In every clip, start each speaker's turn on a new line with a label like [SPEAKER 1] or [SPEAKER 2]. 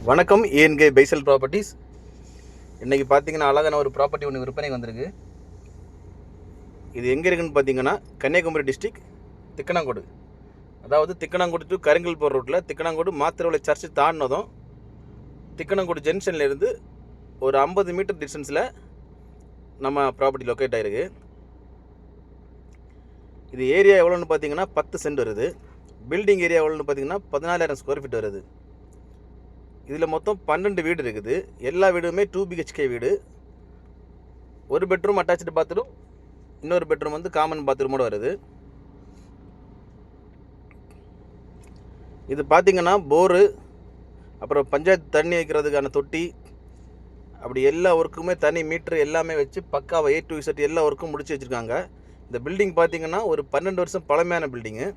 [SPEAKER 1] வணக்கம். ஏஎன்கே பைசல் ப்ராப்பர்ட்டிஸ். இன்றைக்கி பார்த்தீங்கன்னா அழகான ஒரு ப்ராப்பர்ட்டி ஒன்று விற்பனைக்கு வந்திருக்கு. இது எங்கே இருக்குதுன்னு பார்த்தீங்கன்னா கன்னியாகுமரி டிஸ்ட்ரிக் திக்கணாங்கோடு. அதாவது திக்கணாங்கோடு டு கருங்கல் போகிற ரோட்டில் திக்கணாங்கோடு மாத்திரவளை சர்ச்சு தாண்டினதும் திக்கணாங்கோடு ஜங்ஷன்லேருந்து ஒரு 50 மீட்டர் டிஸ்டன்ஸில் நம்ம ப்ராப்பர்ட்டி லொக்கேட் ஆகிருக்கு. இது ஏரியா எவ்வளோன்னு பார்த்தீங்கன்னா 10 சென்ட் வருது. பில்டிங் ஏரியா எவ்வளோன்னு பார்த்தீங்கன்னா 14,000 ஸ்கொயர் ஃபீட் வருது. இதில் மொத்தம் 12 வீடு இருக்குது. எல்லா வீடுமே 2 BHK வீடு. ஒரு பெட்ரூம் அட்டாச்சு பாத்ரூம், இன்னொரு பெட்ரூம் வந்து காமன் பாத்ரூமோடு வருது. இது பார்த்திங்கன்னா போரு, அப்புறம் பஞ்சாயத்து தண்ணி வைக்கிறதுக்கான தொட்டி, அப்படி எல்லா ஒர்க்குமே தனி மீட்ரு எல்லாமே வச்சு பக்காவை A to Z எல்லா ஒர்க்கும் முடிச்சு வச்சுருக்காங்க. இந்த பில்டிங் பார்த்திங்கன்னா ஒரு 12 வருஷம் பழமையான பில்டிங்கு.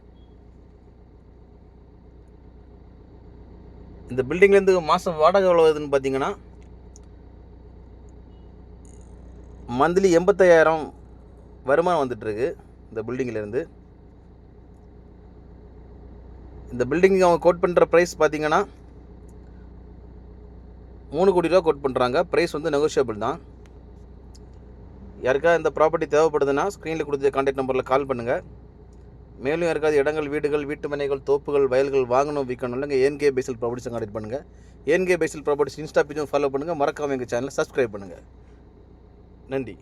[SPEAKER 1] இந்த பில்டிங்லேருந்து மாதம் வாடகை எவ்வளோ வருதுன்னு பார்த்தீங்கன்னா மந்த்லி 85,000 வருமானம் வந்துட்டுருக்கு இந்த பில்டிங்கிலேருந்து. இந்த பில்டிங்கு அவங்க கோட் பண்ணுற ப்ரைஸ் பார்த்தீங்கன்னா 3 கோடி ரூபா கோட் பண்ணுறாங்க. ப்ரைஸ் வந்து நெகோஷியபிள் தான். யாருக்கா இந்த ப்ராப்பர்ட்டி தேவைப்படுதுன்னா ஸ்க்ரீனில் கொடுத்த கான்டாக்ட் நம்பரில் கால் பண்ணுங்கள். மேலும் யாருக்காவது இடங்கள், வீடுகள், வீட்டு மனைகள், தோப்புகள், வயல்கள் வாங்கணும் விற்கணும் இல்லைங்க ஏஎன்கே பைசல் ப்ராப்பர்ட்டிஸை கான்டாக்ட் பண்ணுங்கள். ஏஎன்கே பைசல் ப்ராப்பர்ட்டிஸ் இன்ஸ்டா பேஜும் ஃபாலோ பண்ணுங்கள். மறக்காமல் எங்கள் சேனலை சப்ஸ்கிரைப் பண்ணுங்கள். நன்றி.